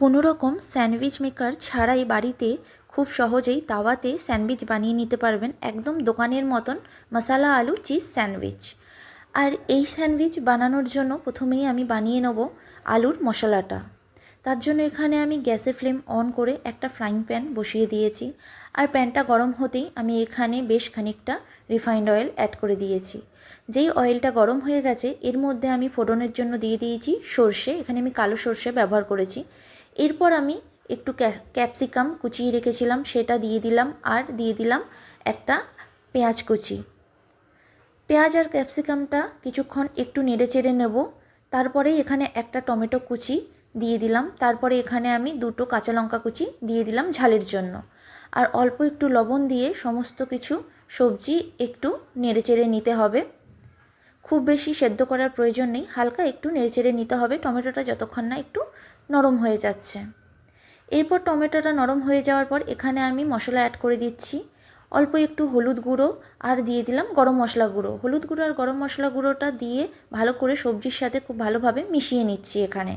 কোনো রকম sandwich maker ছাড়াই বাড়িতে খুব সহজেই তাওয়াতে স্যান্ডউইচ বানিয়ে নিতে পারবেন একদম দোকানের মতন মশালা আলু চিজ স্যান্ডউইচ। আর এই স্যান্ডউইচ বানানোর জন্য প্রথমেই আমি বানিয়ে নেব আলুর মশলাটা। তার জন্য এখানে আমি গ্যাসের ফ্লেম অন করে একটা ফ্রাইং প্যান বসিয়ে দিয়েছি। আর প্যানটা গরম হতেই আমি এখানে বেশ খানিকটা রিফাইন্ড অয়েল অ্যাড করে দিয়েছি। যেই অয়েলটা গরম হয়ে গেছে এর মধ্যে আমি ফোড়নের জন্য দিয়ে দিয়েছি সর্ষে। এখানে আমি কালো সর্ষে ব্যবহার করেছি। এরপর আমি একটু ক্যাপসিকাম কুচিয়ে রেখেছিলাম সেটা দিয়ে দিলাম, আর দিয়ে দিলাম একটা পেঁয়াজ কুচি। পেঁয়াজ আর ক্যাপসিকামটা কিছুক্ষণ একটু নেড়েচেড়ে নেব। তারপরে এখানে একটা টমেটো কুচি দিয়ে দিলাম। তারপরে এখানে আমি দুটো কাঁচা লঙ্কা কুচি দিয়ে দিলাম ঝালের জন্য। আর অল্প একটু লবণ দিয়ে সমস্ত কিছু সবজি একটু নেড়েচেড়ে নিতে হবে। খুব বেশি সেদ্ধ করার প্রয়োজন নেই, হালকা একটু নেড়েচেড়ে নিতে হবে টমেটোটা যতক্ষণ না একটু নরম হয়ে যাচ্ছে। এরপর টমেটোটা নরম হয়ে যাওয়ার পর এখানে আমি মশলা অ্যাড করে দিচ্ছি। অল্প একটু হলুদ গুঁড়ো আর দিয়ে দিলাম গরম মশলা গুঁড়ো। হলুদ গুঁড়ো আর গরম মশলা গুঁড়োটা দিয়ে ভালো করে সবজির সাথে খুব ভালোভাবে মিশিয়ে নিচ্ছি এখানে।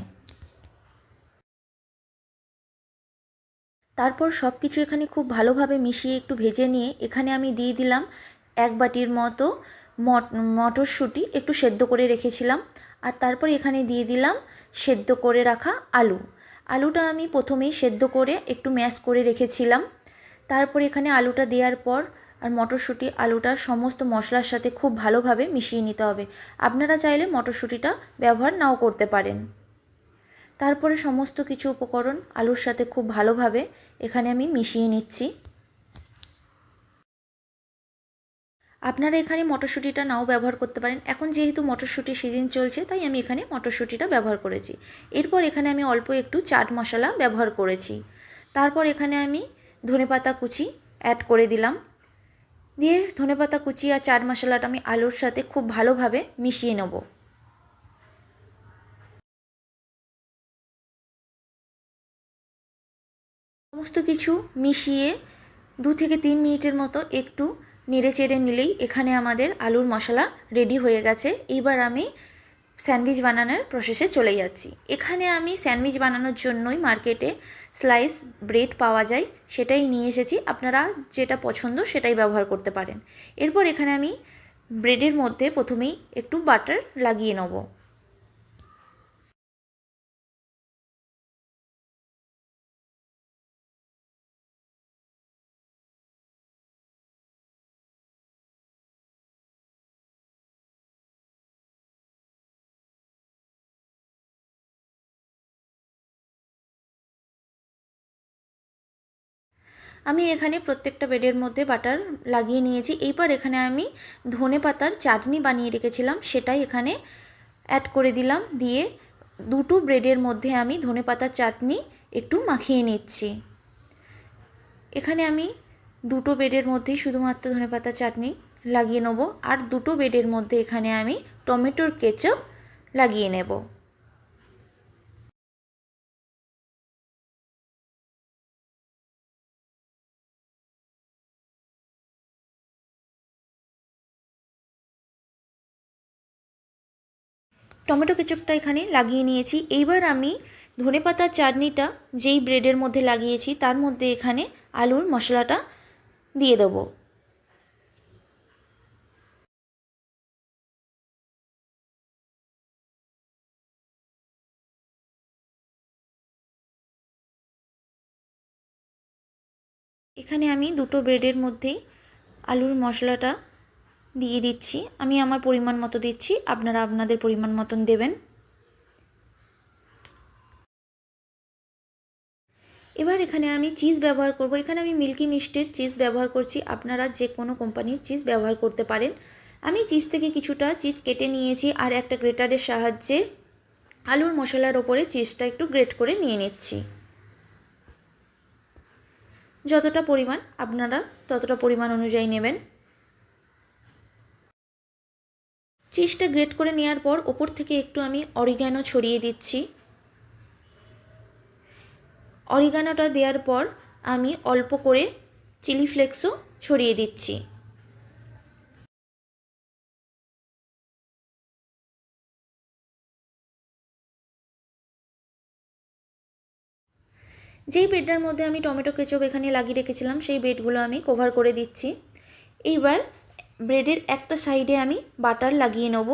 তারপর সব কিছু এখানে খুব ভালোভাবে মিশিয়ে একটু ভেজে নিয়ে এখানে আমি দিয়ে দিলাম এক বাটির মতো মটরশুঁটি একটু সেদ্ধ করে রেখেছিলাম। আর তারপর এখানে দিয়ে দিলাম সেদ্ধ করে রাখা আলু। আলুটা আমি প্রথমেই সেদ্ধ করে একটু ম্যাশ করে রেখেছিলাম। তারপর এখানে আলুটা দেওয়ার পর আর মটরশুঁটি আলুটা সমস্ত মশলার সাথে খুব ভালোভাবে মিশিয়ে নিতে হবে। আপনারা চাইলে মটরশুঁটিটা ব্যবহার নাও করতে পারেন। তারপরে সমস্ত কিছু উপকরণ আলুর সাথে খুব ভালোভাবে এখানে আমি মিশিয়ে নিচ্ছি। আপনারা এখানে মটরশুঁটিটা নাও ব্যবহার করতে পারেন। এখন যেহেতু মটরশুঁটির সিজন চলছে তাই আমি এখানে মটরশুঁটিটা ব্যবহার করেছি। এরপর এখানে আমি অল্প একটু চাট মশলা ব্যবহার করেছি। তারপর এখানে আমি ধনেপাতা কুচি অ্যাড করে দিলাম। দিয়ে ধনেপাতা কুচি আর চাট মশলাটা আমি আলুর সাথে খুব ভালোভাবে মিশিয়ে নেব। সমস্ত কিছু মিশিয়ে 2 থেকে 3 মিনিটের মতো একটু নেড়েচেড়ে নিলেই এখানে আমাদের আলুর মশলা রেডি হয়ে গেছে। এইবার আমি স্যান্ডউইচ বানানোর প্রসেসে চলে যাচ্ছি। এখানে আমি স্যান্ডউইচ বানানোর জন্যই মার্কেটে স্লাইস ব্রেড পাওয়া যায়, সেটাই নিয়ে এসেছি। আপনারা যেটা পছন্দ সেটাই ব্যবহার করতে পারেন। এরপর এখানে আমি ব্রেডের মধ্যে প্রথমেই একটু বাটার লাগিয়ে নেব। আমি এখানে প্রত্যেকটা ব্রেডের মধ্যে বাটার লাগিয়ে নিয়েছি। এইবার এখানে আমি ধনেপাতার চাটনি বানিয়ে রেখেছিলাম সেটাই এখানে অ্যাড করে দিলাম। দিয়ে দুটো ব্রেডের মধ্যে আমি ধনেপাতার চাটনি একটু মাখিয়ে নিচ্ছি। এখানে আমি দুটো ব্রেডের মধ্যেই শুধুমাত্র ধনেপাতার চাটনি লাগিয়ে নেব, আর দুটো ব্রেডের মধ্যে এখানে আমি টমেটোর কেচাপ লাগিয়ে নেব। টমেটো কেচাপটা এখানে লাগিয়ে নিয়েছি। এইবার আমি ধনেপাতার চাটনিটা যেই ব্রেডের মধ্যে লাগিয়েছি তার মধ্যে এখানে আলুর মশলাটা দিয়ে দেবো। এখানে আমি দুটো ব্রেডের মধ্যেই আলুর মশলাটা দিয়ে দিচ্ছি। আমি আমার পরিমাণ মতো দিচ্ছি, আপনারা আপনাদের পরিমাণ মতন দেবেন। এবার এখানে আমি চিজ ব্যবহার করব। এখানে আমি মিল্কি মিস্টের চিজ ব্যবহার করছি, আপনারা যে কোনো কোম্পানির চিজ ব্যবহার করতে পারেন। আমি চিজ থেকে কিছুটা চিজ কেটে নিয়েছি আর একটা গ্রেটারের সাহায্যে আলুর মশলার ওপরে চিজটা একটু গ্রেট করে নিয়ে নিচ্ছি। যতটা পরিমাণ আপনারা ততটা পরিমাণ অনুযায়ী নেবেন। চিজটা গ্রেট করে নেওয়ার পর ওপর থেকে একটু আমি অরিগ্যানো ছড়িয়ে দিচ্ছি। অরিগ্যানোটা দেওয়ার পর আমি অল্প করে চিলি ফ্লেক্সও ছড়িয়ে দিচ্ছি। যেই ব্রেডটার মধ্যে আমি টমেটো কেচাপ এখানে লাগিয়ে রেখেছিলাম সেই ব্রেডগুলো আমি কভার করে দিচ্ছি। এইবার ব্রেডের একটা সাইডে আমি বাটার লাগিয়ে নেব।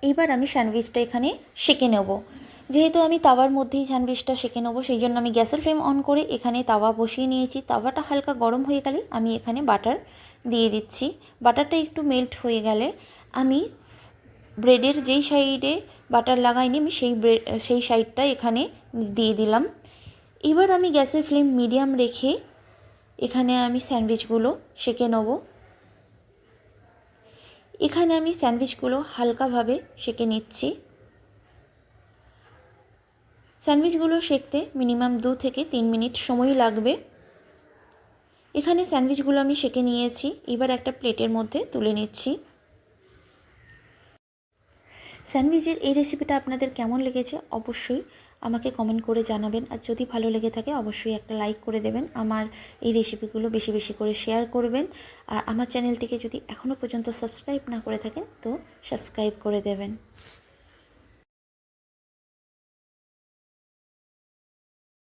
এইবার আমি স্যান্ডউইচটা এখানে সেঁকে নেব। যেহেতু আমি তাওয়ার মধ্যেই স্যান্ডউইচটা সেঁকে নেব, সেই জন্য আমি গ্যাসের ফ্লেম অন করে এখানে তাওয়া বসিয়ে নিয়েছি। তাওয়াটা হালকা গরম হয়ে গেলে আমি এখানে বাটার দিয়ে দিচ্ছি। বাটারটা একটু মেল্ট হয়ে গেলে আমি ব্রেডের যেই সাইডে বাটার লাগাইনি আমি সেই সাইডটা এখানে দিয়ে দিলাম। এবার আমি গ্যাসের ফ্লেম মিডিয়াম রেখে এখানে আমি স্যান্ডউইচগুলো সেঁকে নেব। এখানে আমি স্যান্ডউইচগুলো হালকাভাবে সেঁকে নিচ্ছি। স্যান্ডউইচগুলো সেঁকতে মিনিমাম 2 থেকে 3 মিনিট সময় লাগবে। এখানে স্যান্ডউইচগুলো আমি সেঁকে নিয়েছি। এবার একটা প্লেটের মধ্যে তুলে নিচ্ছি। স্যান্ডউইচের এই রেসিপিটা আপনাদের কেমন লেগেছে অবশ্যই আমাকে কমেন্ট করে জানাবেন। আর যদি ভালো লেগে থাকে অবশ্যই একটা লাইক করে দেবেন। আমার এই রেসিপিগুলো বেশি বেশি করে শেয়ার করবেন। আর আমার চ্যানেলটিকে যদি এখনও পর্যন্ত সাবস্ক্রাইব না করে থাকেন তো সাবস্ক্রাইব করে দেবেন।